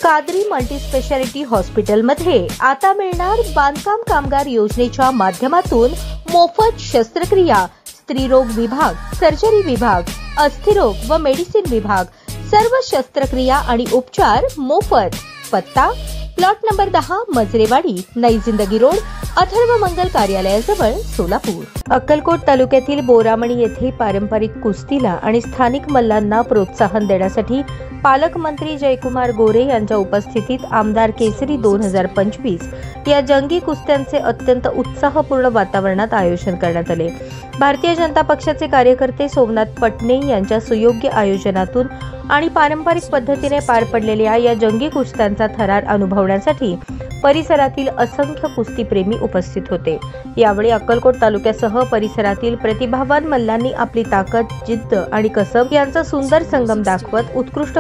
Qadri multispeciality हॉस्पिटलमध्ये आता मिळणार बांधकाम कामगार योजनेच्या माध्यमातून मोफत शस्त्रक्रिया, स्त्रीरोग विभाग, सर्जरी विभाग, अस्थिरोग व मेडिसिन विभाग, सर्व शस्त्रक्रिया आणि उपचार मोफत। पत्ता प्लॉट नंबर 10, मजरेवाडी, नई जिंदगी रोड, अथर्व मंगल कार्यालयाजवळ, सोलापूर। अक्कलकोट तालुक्यातील बोरामणी येथे पारंपरिक कुस्तीला आणि स्थानिक मल्लांना प्रोत्साहन देण्यासाठी पालकमंत्री जयकुमार गोरे यांच्या उपस्थितीत आमदार केसरी 2025 या जंगी कुस्त्यांचे अत्यंत उत्साहपूर्ण वातावरणात आयोजन करण्यात आले। भारतीय जनता पक्षाचे कार्यकर्ते सोमनाथ पटणे यांच्या सुयोग्य आयोजनातून आणि पारंपरिक पद्धतीने पार पडलेल्या या जंगी कुस्त्यांचा थरार अनुभवण्यासाठी परिसरातील असंख्य कुस्तीप्रेमी उपस्थित होते। यावेळी अक्कलकोट तालुक्यासह परिसरातील प्रतिभावान मल्लांनी आपली ताकद, जिद्द आणि कसब यांचा सुंदर संगम दाखवत उत्कृष्ट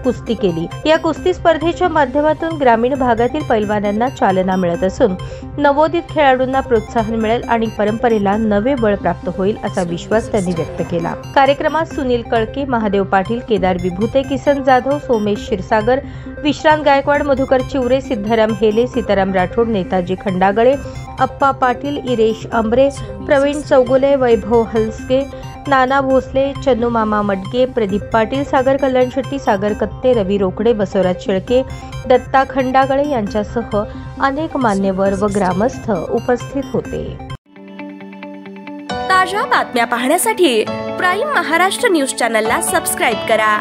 कुस्ती केली। या कुस्ती स्पर्धेच्या माध्यमातून ग्रामीण भागातील पैलवानांना चालना मिळत असून नवोदित खेळाडूंना प्रोत्साहन मिळेल आणि परंपरेला नवे बळ प्राप्त होईल असा विश्वास त्यांनी व्यक्त केला। कार्यक्रमात सुनील कळके, महादेव पाटील, केदार विभूते, किसन जाधव, सोमेश क्षीरसागर, विश्रांत गायकवाड, मधुकर चिवरे, सिद्धाराम हेले, सीताराम राठोड, नेताजी खंडागळे, अप्पा पाटील, इरेश अंबरे, प्रवीण चौगुले, वैभव हलसगे, नाना भोसले, चन्नू मामा मडगे, प्रदीप पाटील, सागर कल्याण शेट्टी, सागर कत्ते, रवी रोकडे, बसवराज शेळके, दत्ता खंडागळे यांच्यासह अनेक मान्यवर व ग्रामस्थ उपस्थित होते। ताज्या बातम्या पाहण्यासाठी प्राईम महाराष्ट्र न्यूज चॅनलला सबस्क्राईब करा।